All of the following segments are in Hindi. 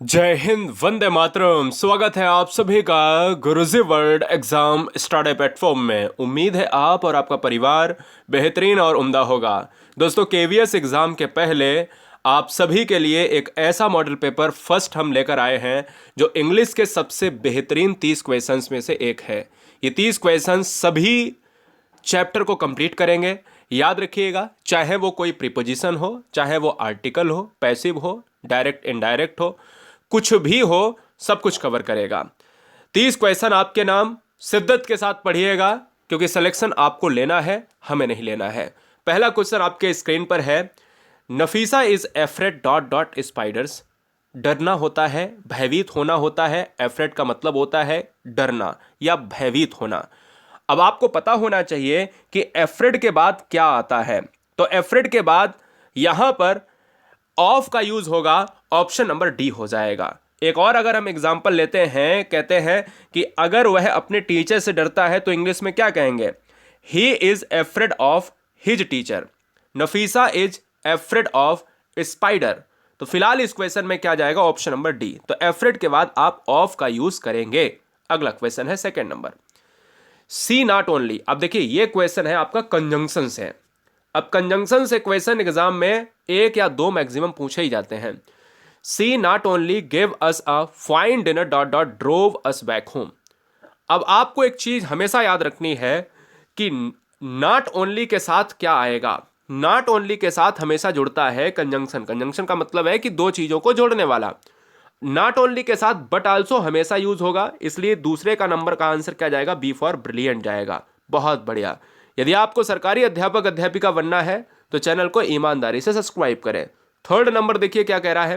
जय हिंद, वंदे मातरम। स्वागत है आप सभी का गुरुजी वर्ल्ड एग्जाम स्टडी प्लेटफॉर्म में। उम्मीद है आप और आपका परिवार बेहतरीन और उम्दा होगा। दोस्तों, केवीएस एग्जाम के पहले आप सभी के लिए एक ऐसा मॉडल पेपर फर्स्ट हम लेकर आए हैं जो इंग्लिश के सबसे बेहतरीन 30 क्वेश्चंस में से एक है। ये 30 क्वेश्चंस सभी चैप्टर को कंप्लीट करेंगे। याद रखिएगा, चाहे वो कोई प्रीपोजिशन हो, चाहे वो आर्टिकल हो, पैसिव हो, डायरेक्ट इनडायरेक्ट हो, कुछ भी हो, सब कुछ कवर करेगा। 30 क्वेश्चन आपके नाम शिद्दत के साथ पढ़िएगा, क्योंकि सिलेक्शन आपको लेना है, हमें नहीं लेना है। पहला क्वेश्चन आपके स्क्रीन पर है। Nafisa is afraid dot dot spiders. डरना होता है, भयभीत होना होता है। एफ्रेड का मतलब होता है डरना या भयभीत होना। अब आपको पता होना चाहिए कि एफ्रेड के बाद क्या आता है। तो एफ्रेड के बाद यहां पर ऑफ का यूज होगा, ऑप्शन नंबर डी हो जाएगा। एक और अगर हम एग्जांपल लेते हैं, कहते हैं कि अगर वह अपने टीचर से डरता है तो इंग्लिश में क्या कहेंगे? He is afraid of his teacher. Nafisa is afraid of spider. तो फिलहाल इस क्वेश्चन में क्या जाएगा? Option number D. तो एफ्रेड के बाद आप ऑफ का यूज करेंगे। अगला क्वेश्चन है second number, C not only. अब देखिए, ये क्वेश्चन है आपका कंजंक्शन से। अब कंजंक्शन से क्वेश्चन एग्जाम में एक या दो मैक्सिमम पूछे ही जाते हैं। She not only give us a fine dinner dot dot drove us back home. अब आपको एक चीज हमेशा याद रखनी है कि नॉट ओनली के साथ क्या आएगा। नॉट ओनली के साथ हमेशा जुड़ता है कंजंक्शन। कंजंक्शन का मतलब है कि दो चीजों को जोड़ने वाला। नॉट ओनली के साथ बट आल्सो हमेशा यूज होगा, इसलिए दूसरे का नंबर का आंसर क्या जाएगा? बी फॉर ब्रिलियंट जाएगा। बहुत बढ़िया। यदि आपको सरकारी अध्यापक अध्यापिका बनना है तो चैनल को ईमानदारी से सब्सक्राइब करें। थर्ड नंबर देखिए क्या कह रहा है।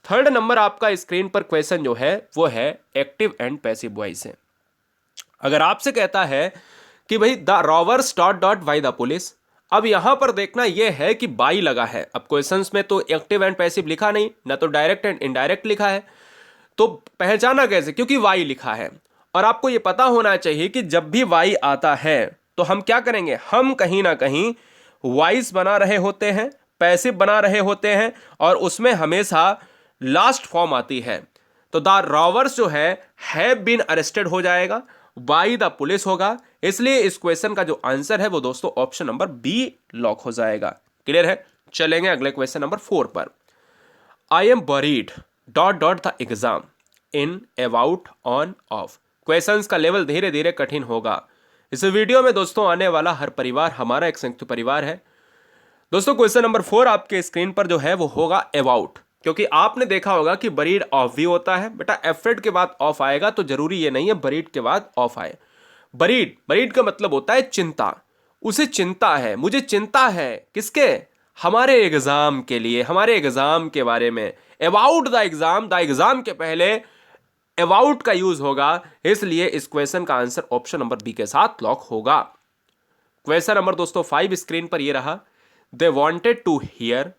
थर्ड नंबर आपका स्क्रीन पर क्वेश्चन जो है वो है एक्टिव एंड पैसिव वॉइस से। अगर आपसे कहता है कि भाई the robbers dot dot by the police. अब यहां पर देखना यह है कि बाई लगा है। अब क्वेश्चंस में तो एक्टिव एंड पैसिव लिखा नहीं, ना तो डायरेक्ट एंड इनडायरेक्ट लिखा है, तो पहचाना कैसे? क्योंकि वाई लिखा है। और आपको यह पता होना चाहिए कि जब भी वाई आता है तो हम क्या करेंगे? हम कहीं ना कहीं वॉइस बना रहे होते हैं, पैसिव बना रहे होते हैं, और उसमें हमेशा लास्ट फॉर्म आती है। तो द रॉवर्स जो है हैव बीन अरेस्टेड हो जाएगा, बाई द पुलिस होगा। इसलिए इस क्वेश्चन का जो आंसर है वो दोस्तों ऑप्शन नंबर बी लॉक हो जाएगा। क्लियर है? चलेंगे अगले क्वेश्चन नंबर 4 पर। I am buried dot dot the exam in, about, on, of. Questions का लेवल धीरे धीरे कठिन होगा। इस वीडियो में दोस्तों आने वाला हर परिवार हमारा एक संयुक्त परिवार है। दोस्तों, क्वेश्चन नंबर 4 आपके स्क्रीन पर जो है वो होगा अबाउट, क्योंकि आपने देखा होगा कि बरीड ऑफ भी होता है। बेटा एफ्रेड के बाद ऑफ आएगा तो जरूरी ये नहीं है बरीड के बाद ऑफ आए। बरीड, बरीड का मतलब होता है चिंता। उसे चिंता है, मुझे चिंता है। किसके? हमारे एग्जाम के लिए, हमारे एग्जाम के बारे में। About the exam, the exam के पहले अबाउट का यूज होगा, इसलिए इस क्वेश्चन का आंसर ऑप्शन नंबर बी के साथ लॉक होगा। क्वेश्चन नंबर दोस्तों 5 स्क्रीन पर ये रहा। They wanted to hear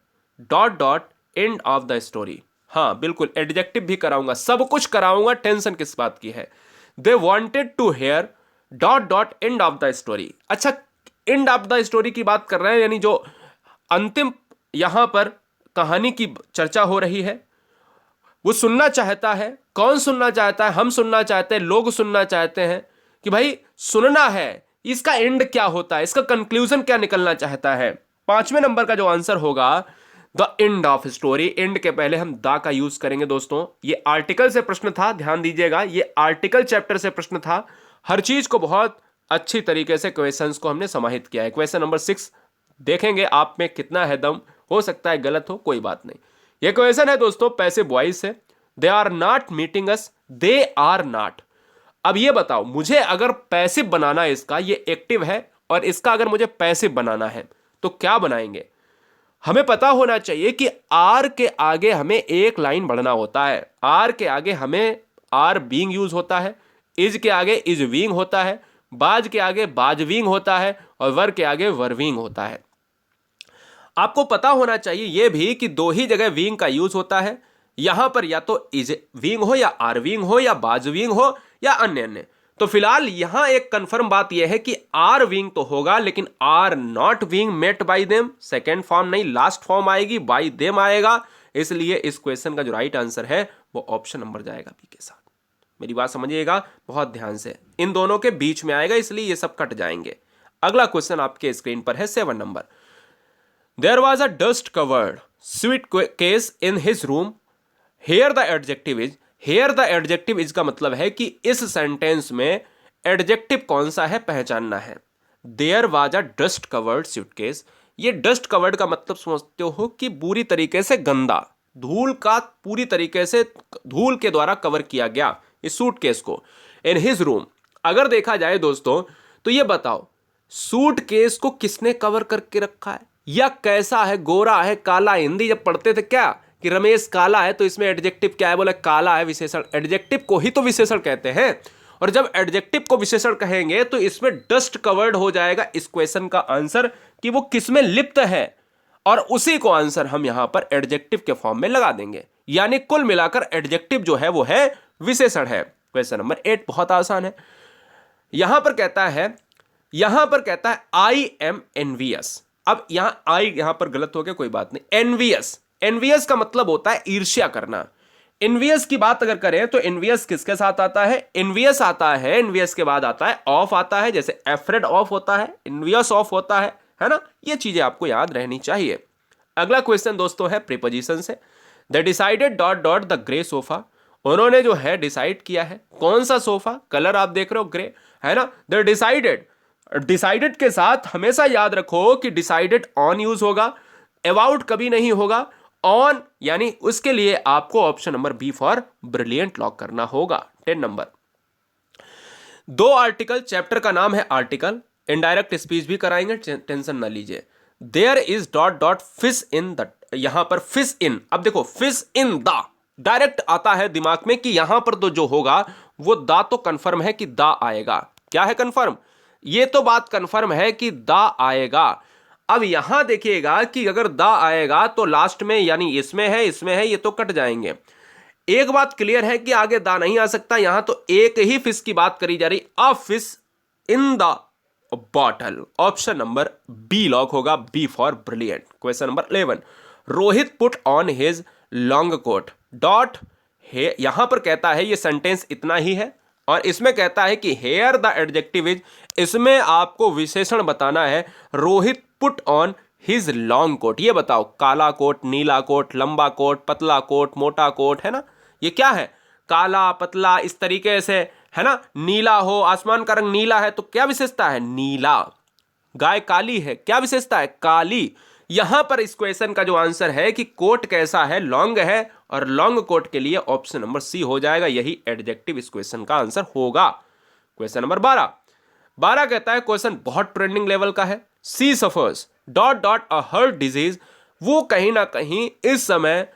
dot dot end of the story. हाँ बिल्कुल, एडजेक्टिव भी कराऊंगा, सब कुछ कराऊंगा, टेंशन किस बात की है। They wanted to hear dot dot end of the story. अच्छा, एंड ऑफ द स्टोरी की बात कर रहे हैं, यानी जो अंतिम यहां पर कहानी की चर्चा हो रही है वो सुनना चाहता है। कौन सुनना चाहता है? हम सुनना चाहते हैं, लोग सुनना चाहते हैं कि भाई सुनना है, इसका एंड क्या होता है, इसका कंक्लूजन क्या निकलना चाहता है। 5वें नंबर का जो आंसर होगा the end of story. And के पहले हम द का यूज करेंगे। दोस्तों, ये आर्टिकल से प्रश्न था, ध्यान दीजिएगा, ये आर्टिकल चैप्टर से प्रश्न था। हर चीज को बहुत अच्छी तरीके से क्वेश्चंस को हमने समाहित किया है। क्वेश्चन नंबर 6 देखेंगे आप में कितना है दम। हो सकता है गलत हो, कोई बात नहीं। ये क्वेश्चन है दोस्तों पैसिव वॉइस से। They are not meeting us, they are not. अब ये बताओ, मुझे अगर पैसिव बनाना है, इसका ये एक्टिव है और इसका अगर मुझे पैसिव बनाना है तो क्या बनाएंगे? हमें पता होना चाहिए कि आर के आगे हमें एक लाइन बढ़ना होता है। आर के आगे हमें आर बीइंग यूज होता है, इज के आगे इज बीइंग होता है, बाज के आगे बाज बीइंग होता है, और वर के आगे वर बीइंग होता है। आपको पता होना चाहिए यह भी कि दो ही जगह बीइंग का यूज होता है। यहां पर या तो इज बीइंग हो, या आर बीइंग हो, या बाज बीइंग हो, या अन्य अन्य। तो फिलहाल यहां एक कंफर्म बात यह है कि आर बीइंग तो होगा, लेकिन are not being met by them. Second form नहीं, लास्ट फॉर्म आएगी, बाय देम आएगा। इसलिए इस क्वेश्चन का जो राइट आंसर है वो ऑप्शन नंबर जाएगा बी के साथ। मेरी बात समझिएगा बहुत ध्यान से, इन दोनों के बीच में आएगा इसलिए ये सब कट जाएंगे। अगला क्वेश्चन आपके स्क्रीन पर है 7 number. There was a dust covered suitcase in his room, here the adjective is. Here the adjective is का मतलब है कि इस सेंटेंस में एडजेक्टिव कौन सा है पहचानना है। There was a dust covered suitcase, ये डस्ट कवर्ड का मतलब समझते हो कि पूरी तरीके से गंदा, धूल का पूरी तरीके से धूल के द्वारा कवर किया गया इस सूटकेस को। इन हिज रूम, अगर देखा जाए दोस्तों तो ये बताओ सूटकेस को किसने कवर करके रखा है या कैसा है, गोरा है, काला। हिंदी जब पढ़ते थे क्या कि रमेश काला है, तो इसमें एडजेक्टिव क्या है, बोले काला है, विशेषण। एडजेक्टिव को ही तो विशेषण कहते हैं, और जब एडजेक्टिव को विशेषण कहेंगे तो इसमें डस्ट कवर्ड हो जाएगा इस क्वेश्चन का आंसर कि वो किसमें लिप्त है, और उसी को आंसर हम यहां पर एडजेक्टिव के फॉर्म में लगा देंगे। यानी कुल मिलाकर एडजेक्टिव जो है वो है विशेषण है। क्वेश्चन नंबर 8 बहुत आसान है। यहां पर कहता है आई एम एनवियस। अब यहां पर गलत हो गया, कोई बात नहीं। एनवियस का मतलब होता है ईर्ष्या करना। एनवियस की बात अगर करें तो एनवियस किसके साथ आता है, एनवियस आता है, एनवियस के बाद आता है ऑफ आता है, जैसे एफ्रेड ऑफ होता है, एनवियस ऑफ होता है ना। ये चीजें आपको याद रहनी चाहिए। अगला क्वेश्चन दोस्तों है प्रीपोजिशन से। The decided dot dot the grey sofa, उन्होंने जो है डिसाइड किया है कौन सा सोफा, कलर आप देख रहे हो ग्रे है ना। द डिसाइडेड के साथ हमेशा याद रखो कि डिसाइडेड ऑन यूज होगा, अबाउट कभी नहीं होगा, ऑन यानी उसके लिए आपको option number B for brilliant lock करना होगा। 10 नंबर। 2 आर्टिकल, चैप्टर का नाम है आर्टिकल, इनडायरेक्ट स्पीच भी कराएंगे, टेंशन ना लीजिए। There is dot dot fish in the, यहां पर फिश इन, अब देखो फिश इन द डायरेक्ट आता है दिमाग में कि यहां पर तो जो होगा वो दा तो कंफर्म है कि दा आएगा। क्या है कंफर्म, ये तो बात कंफर्म है कि दा आएगा। अब यहां देखिएगा कि अगर दा आएगा तो लास्ट में यानी इसमें है, ये तो कट जाएंगे। एक बात क्लियर है कि आगे दा नहीं आ सकता, यहां तो एक ही फिश की बात करी जा रही, a fish in the bottle. Option number B lock होगा, B for brilliant. Question number 11। Rohit put on his long coat dot है, यहां पर कहता है ये सेंटेंस इतना ही है, और इसमें कहता है कि हेयर द एडजेक्टिव इज, इसमें आपको विशेषण बताना है। Rohit put on his long coat, ये बताओ काला कोट, नीला कोट, लंबा कोट, पतला कोट, मोटा कोट, है ना। ये क्या है, काला पतला इस तरीके से, है ना। नीला हो, आसमान का रंग नीला है तो क्या विशेषता है, नीला। गाय काली है, क्या विशेषता है, काली। यहां पर इस क्वेश्चन का जो आंसर है कि कोट कैसा है, लॉन्ग है, और लॉन्ग कोट के लिए ऑप्शन नंबर सी हो जाएगा, यही एडजेक्टिव इस क्वेश्चन का आंसर होगा। क्वेश्चन नंबर 12 कहता है क्वेश्चन बहुत ट्रेंडिंग लेवल का है। She suffers dot dot a heart disease, वो कहीं ना कहीं इस समय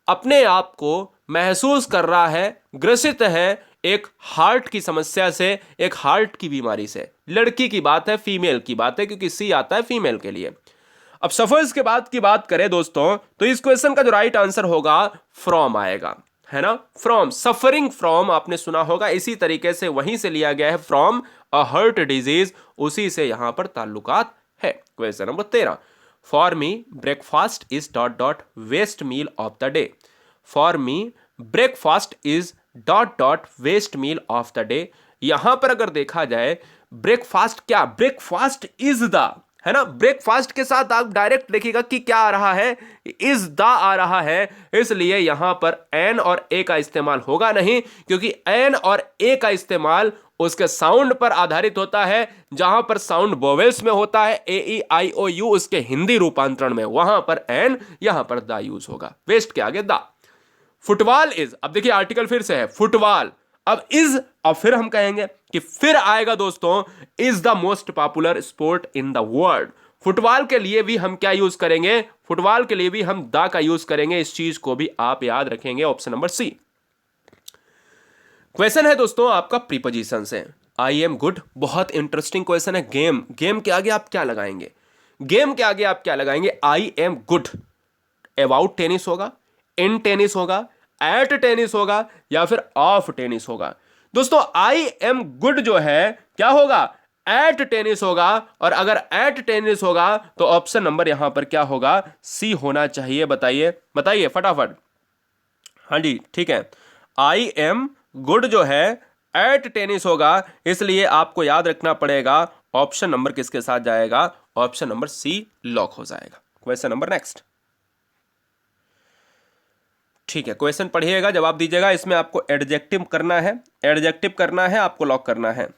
अपने आप को महसूस कर रहा है, ग्रसित है एक हार्ट की समस्या से, एक हार्ट की बीमारी से। लड़की की बात है, फीमेल की बात है, क्योंकि सी आता है फीमेल के लिए। अब सफर्स के बाद की बात करें दोस्तों तो इस क्वेश्चन का जो राइट आंसर होगा फ्रॉम आएगा, है ना। फ्रॉम, सफरिंग फ्रॉम आपने सुना होगा, इसी तरीके से वहीं से लिया गया है फ्रॉम अ हार्ट डिजीज, उसी से यहां पर ताल्लुकात है। Question number 13। For me breakfast is dot dot best meal of the day. For me breakfast is dot dot best meal of the day. यहां पर अगर देखा जाए ब्रेकफास्ट क्या, ब्रेकफास्ट इज द, है ना। ब्रेकफास्ट के साथ आप डायरेक्ट देखिएगा कि क्या आ रहा है, इज द आ रहा है, इसलिए यहां पर एन और ए का इस्तेमाल होगा नहीं, क्योंकि एन और ए का इस्तेमाल उसके साउंड पर आधारित होता है। जहां पर साउंड वोवेल्स में होता है ए ई आई ओ यू, उसके हिंदी रूपांतरण में वहां पर एन, यहां पर द यूज होगा, वेस्ट के आगे द। फुटबॉल इज, अब देखिए आर्टिकल फिर से है फुटबॉल, अब इज, अब फिर हम कहेंगे कि फिर आएगा दोस्तों, is the most popular sport in the world. Football के लिए भी हम क्या यूज करेंगे, फुटबॉल के लिए भी हम द का यूज करेंगे, इस चीज को भी आप याद रखेंगे, ऑप्शन नंबर सी। क्वेश्चन है दोस्तों आपका प्रीपोजिशन से। आई एम गुड, बहुत इंटरेस्टिंग क्वेश्चन है। गेम के आगे आप क्या लगाएंगे, गेम के आगे आप क्या लगाएंगे, I am good. About tennis होगा, इन टेनिस होगा, एट टेनिस होगा, या फिर ऑफ टेनिस होगा। दोस्तों आई एम गुड जो है क्या होगा, एट टेनिस होगा, और अगर एट टेनिस होगा तो ऑप्शन नंबर यहां पर क्या होगा, सी होना चाहिए। बताइए बताइए फटाफट। हाँ जी ठीक है, आई एम गुड जो है एट टेनिस होगा, इसलिए आपको याद रखना पड़ेगा ऑप्शन नंबर किसके साथ जाएगा, ऑप्शन नंबर सी लॉक हो जाएगा। Question number next. ठीक है, क्वेश्चन पढ़िएगा, जवाब दीजिएगा। इसमें आपको एडजेक्टिव करना है, एडजेक्टिव करना है, आपको लॉक करना है।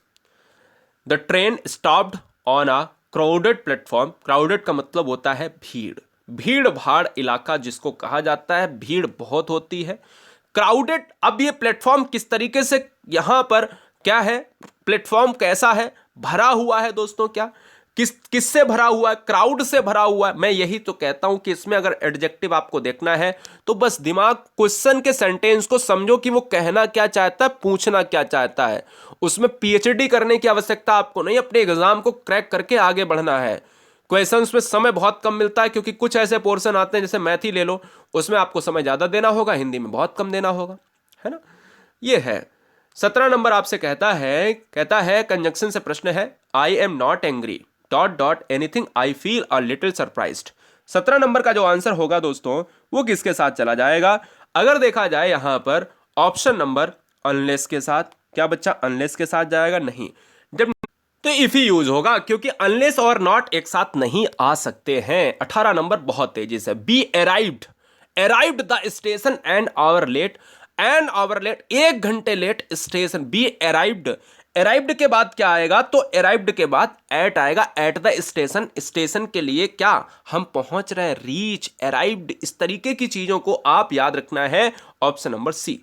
The train stopped on a crowded platform. Crowded का मतलब होता है भीड़, भीड़ भाड़ इलाका जिसको कहा जाता है, भीड़ बहुत होती है, क्राउडेड। अब ये प्लेटफॉर्म किस तरीके से यहां पर क्या है, प्लेटफॉर्म कैसा है, भरा हुआ है दोस्तों, क्या किससे भरा हुआ है, क्राउड से भरा हुआ है। मैं यही तो कहता हूं कि इसमें अगर एडजेक्टिव आपको देखना है तो बस दिमाग क्वेश्चन के सेंटेंस को समझो कि वो कहना क्या चाहता है, पूछना क्या चाहता है। उसमें पीएचडी करने की आवश्यकता आपको नहीं, अपने एग्जाम को क्रैक करके आगे बढ़ना है। क्वेश्चंस में समय बहुत कम मिलता है, क्योंकि कुछ ऐसे पोर्शन आते हैं, जैसे मैथ ही ले लो, उसमें आपको समय ज्यादा देना होगा, हिंदी में बहुत कम देना होगा, है ना। ये है 17 नंबर आपसे कहता है कंजंक्शन से प्रश्न है, I am not angry dot dot anything I feel a little surprised. 17 number का जो आंसर होगा दोस्तों वो किसके साथ चला जाएगा, अगर देखा जाए यहां पर ऑप्शन नंबर अनलेस के साथ। क्या बच्चा अनलेस के साथ जाएगा, नहीं, जब तो इफ ही यूज होगा, क्योंकि अनलेस और नॉट एक साथ नहीं आ सकते हैं। 18 नंबर बहुत तेजी से, B arrived, arrived the station and hour late, and hour late 1 घंटे late station, B arrived. Arrived के बाद क्या आएगा, तो अराइव्ड के बाद एट आएगा, एट द स्टेशन, स्टेशन के लिए क्या हम पहुंच रहे हैं, रीच, अराइव्ड, इस तरीके की चीजों को आप याद रखना है। Option number C.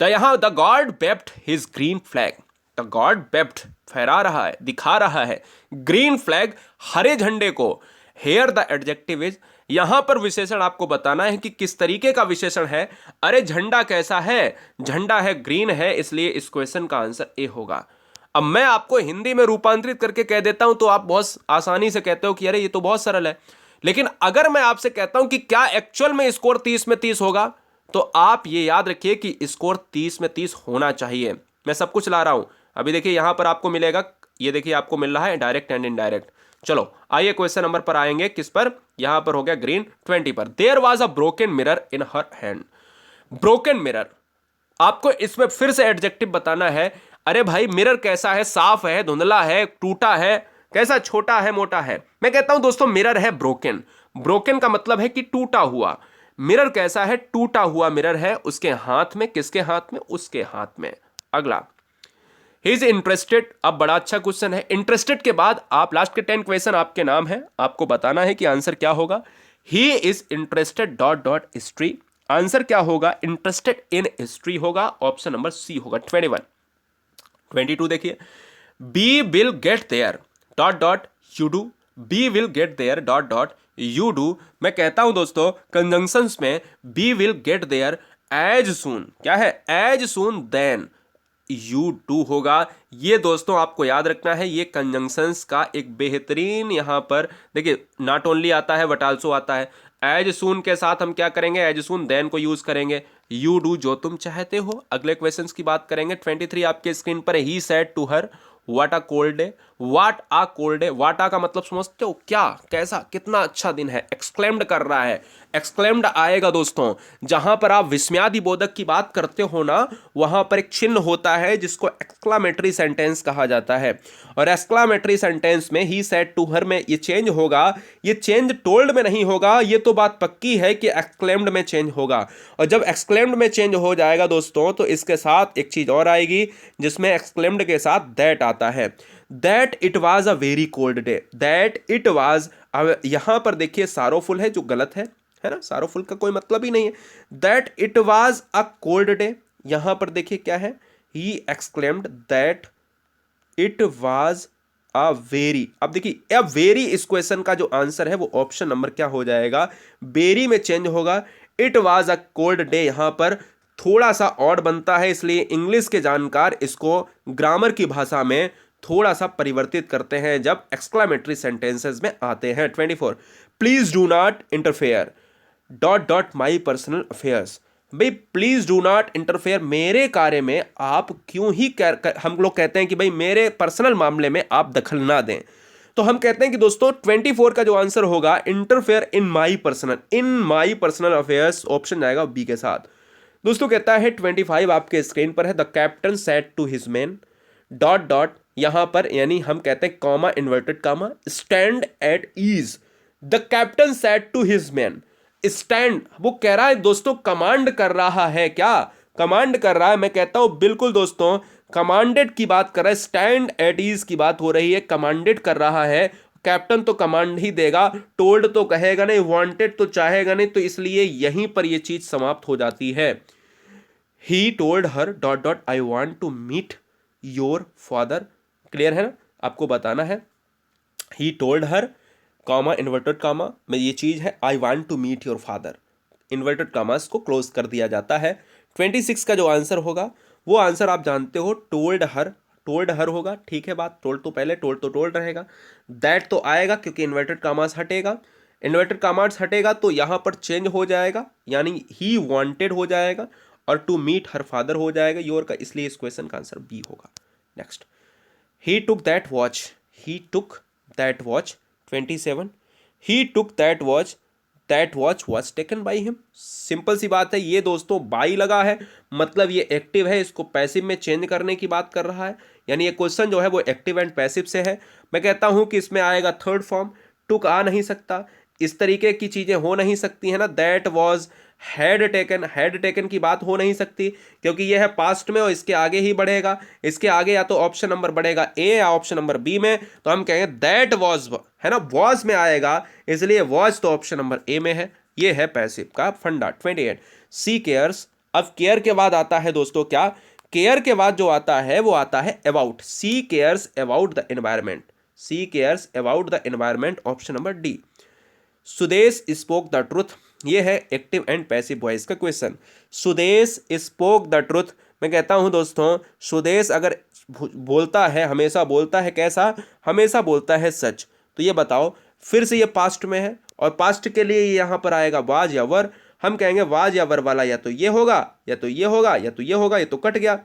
यहां the god wept his green flag, the god wept फहरा रहा है, दिखा रहा है, ग्रीन फ्लैग हरे झंडे को। हेयर द एडजेक्टिव इज, यहां पर विशेषण आपको बताना है कि किस तरीके का विशेषण है। अरे झंडा कैसा है, झंडा है ग्रीन है, इसलिए इस क्वेश्चन का आंसर ए होगा। अब मैं आपको हिंदी में रूपांतरित करके कह देता हूं तो आप बहुत आसानी से कहते हो कि अरे ये तो बहुत सरल है, लेकिन अगर मैं आपसे कहता हूं कि क्या एक्चुअल में स्कोर 30 में 30 होगा, तो आप ये याद रखिए कि स्कोर 30 में 30 होना चाहिए। मैं सब कुछ ला रहा हूं, अभी देखिए यहां पर आपको मिलेगा, ये देखिए आपको मिल रहा है डायरेक्ट एंड इनडायरेक्ट। चलो आइए क्वेश्चन नंबर पर आएंगे, किस पर, यहां पर हो गया ग्रीन 20 पर। There was a broken mirror in her hand. Broken mirror, आपको इसमें फिर से एडजेक्टिव बताना है। अरे भाई मिरर कैसा है, साफ है, धुंधला है, टूटा है, कैसा, छोटा है, मोटा है। मैं कहता हूं दोस्तों मिरर है ब्रोकन, ब्रोकन का मतलब है कि टूटा हुआ। मिरर कैसा है, टूटा हुआ मिरर है, उसके हाथ में, किसके हाथ में, उसके हाथ में। अगला, ही इज इंटरेस्टेड। अब बड़ा अच्छा क्वेश्चन है, इंटरेस्टेड के बाद आप लास्ट के 10 क्वेश्चन आपके नाम है, आपको बताना है कि आंसर क्या होगा। He is interested dot dot history, answer क्या होगा, इंटरेस्टेड इन हिस्ट्री होगा, ऑप्शन नंबर सी होगा। 21 22 देखिए, we will get there dot dot you do, we will get there dot dot you do. मैं कहता हूं दोस्तों कंजंक्शंस में we will get there as soon, क्या है, as soon then you do होगा। ये दोस्तों आपको याद रखना है, ये कंजंक्शंस का एक बेहतरीन यहां पर देखिए, नॉट ओनली आता है बट आल्सो आता है। एज सून के साथ हम क्या करेंगे, एज सून देन को यूज करेंगे, यू डू जो तुम चाहते हो। अगले क्वेश्चंस की बात करेंगे। 23 आपके स्क्रीन पर, he said to her what a cold day, what a cold day, what a का मतलब समझते हो, क्या, कैसा, कितना अच्छा दिन है, एक्सक्लेम्ड कर रहा है। एक्सक्लेम्ड आएगा दोस्तों जहां पर आप विस्मयादि बोधक की बात करते हो ना, वहां पर एक चिन्ह होता है जिसको एक्सक्लामेटरी सेंटेंस कहा जाता है। और एक्सक्लामेटरी सेंटेंस में ही सेड टू हर में ये चेंज होगा, ये चेंज टोल्ड में नहीं होगा, ये तो बात पक्की है कि एक्सक्लेम्ड में चेंज होगा। और जब एक्सक्लेम्ड में चेंज हो जाएगा दोस्तों, तो इसके साथ एक चीज और आएगी जिसमें एक्सक्लेम्ड के साथ दैट आता है, that it was a very cold day, that it was. यहां पर देखिए सारोफुल है जो गलत है ना, सारोफुल का कोई मतलब ही नहीं है। That it was a cold day, यहां पर देखिए क्या है, he exclaimed that it was a very. अब देखिए अब वेरी इस क्वेश्चन का जो आंसर है वो ऑप्शन नंबर क्या हो जाएगा, बेरी में चेंज होगा। It was a cold day यहां पर थोड़ा सा ऑड बनता है, इसलिए इंग्लिश के जानकार इसको ग्रामर की भाषा में थोड़ा सा परिवर्तित करते हैं जब एक्सक्लामेटरी सेंटेंसेस में आते हैं। 24 please do not interfere dot dot my personal affairs, भाई प्लीज डू नॉट इंटरफेयर, मेरे कार्य में आप क्यों ही हम लोग कहते हैं कि भाई मेरे पर्सनल मामले में आप दखल ना दें। तो हम कहते हैं कि दोस्तों 24 का जो आंसर होगा interfere in my personal affairs, option जाएगा बी के साथ। दोस्तों कहता है 25 आपके स्क्रीन पर है, the captain said to his man dot dot, यहां पर यानी हम कहते हैं comma inverted comma, stand at ease. The captain said to his man, stand वो कह रहा है दोस्तों, कमांड कर रहा है, क्या कमांड कर रहा है, मैं कहता हूं बिल्कुल दोस्तों कमांडेड की बात कर रहा है, स्टैंड एट ईज की बात हो रही है, कमांडेड कर रहा है। कैप्टन तो कमांड ही देगा, टोल्ड तो कहेगा नहीं, वांटेड तो चाहेगा नहीं, तो इसलिए यहीं पर यह चीज समाप्त हो जाती है। He told her dot dot I want to meet your father, clear है ना, आपको बताना है। He told her comma inverted comma में ये चीज है, I want to meet your father, inverted commas को क्लोज कर दिया जाता है। 26 का जो आंसर होगा वो आंसर आप जानते हो, टोल्ड हर होगा, ठीक है बात, टोल्ड तो पहले, टोल्ड तो टोल्ड रहेगा, दैट तो आएगा क्योंकि इन्वर्टेड कॉमास हटेगा, इन्वर्टेड कॉमास हटेगा तो यहां पर चेंज हो जाएगा, यानी ही वांटेड हो जाएगा, और टू मीट हर फादर हो जाएगा योर का, इसलिए इस क्वेश्चन का आंसर बी होगा। Next, he took that watch, he took that watch 27, he took that watch was taken by him, simple सी बात है, ये दोस्तों बाई लगा है, मतलब ये एक्टिव है, इसको पैसिव में चेंज करने की बात कर रहा है, यानी ये क्वेश्चन जो है वो एक्टिव एंड पैसिव से है। मैं कहता हूं कि इसमें आएगा थर्ड फॉर्म, टुक आ नहीं सकता, इस तरीके की चीजें हो नहीं सकती है ना, दैट वॉज हैड टेकन की बात हो नहीं सकती, क्योंकि यह है पास्ट में और इसके आगे ही बढ़ेगा, इसके आगे या तो ऑप्शन नंबर बढ़ेगा ए या ऑप्शन नंबर बी में, तो हम कहेंगे दैट वॉज, है ना, वॉज में आएगा, इसलिए वॉज तो ऑप्शन नंबर ए में है, ये है पैसिव का फंडा। 28, सी केयर्स, अब केयर के बाद आता है दोस्तों क्या, केयर के बाद जो आता है वो आता है about, she cares about the environment, she cares about the environment, option number D. Sudesh spoke the truth, ये है एक्टिव एंड पैसिव वॉइस का question, Sudesh spoke the truth, मैं कहता हूं दोस्तों सुदेश अगर बोलता है, हमेशा बोलता है कैसा, हमेशा बोलता है सच, तो ये बताओ फिर से ये पास्ट में है, और पास्ट के लिए यहां पर आएगा वाज या वर, हम कहेंगे वाज या वर वाला या तो ये होगा या तो ये होगा या तो ये होगा, ये तो कट गया।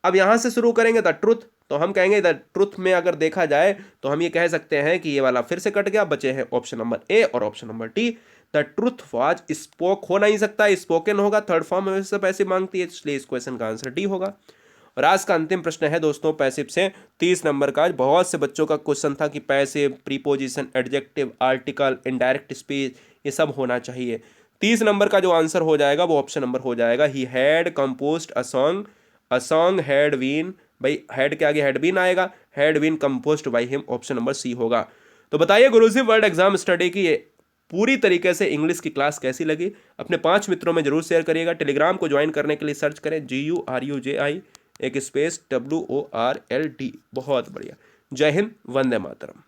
अब यहां से शुरू करेंगे द ट्रुथ, तो हम कहेंगे द ट्रुथ में अगर देखा जाए तो हम ये कह सकते हैं कि ये वाला फिर से कट गया, बचे हैं ऑप्शन नंबर ए और option number D. The truth was spoke हो नहीं सकता, स्पोकन होगा, थर्ड फॉर्म हमेशा पैसिव मांगती है, इसलिए इस क्वेश्चन का आंसर डी होगा। और आज का अंतिम प्रश्न है दोस्तों पैसिव से 30 नंबर का, बहुत से बच्चों का क्वेश्चन था कि passive, preposition, adjective, article, indirect speech, ये सब होना चाहिए। 30 नंबर का जो आंसर हो जाएगा वो ऑप्शन नंबर हो जाएगा, he had composed a song had been, भाई हैड के आगे हैड बीन आएगा, had been composed by him, option number C होगा। तो बताइए गुरुजी वर्ल्ड एग्जाम स्टडी की पूरी तरीके से इंग्लिश की क्लास कैसी लगी, अपने 5 मित्रों में जरूर शेयर करिएगा। टेलीग्राम को ज्वाइन करने के लिए सर्च करें GURUJI एक स्पेस WORLD, बहुत बढ़िया। जय हिंद, वंदे मातरम।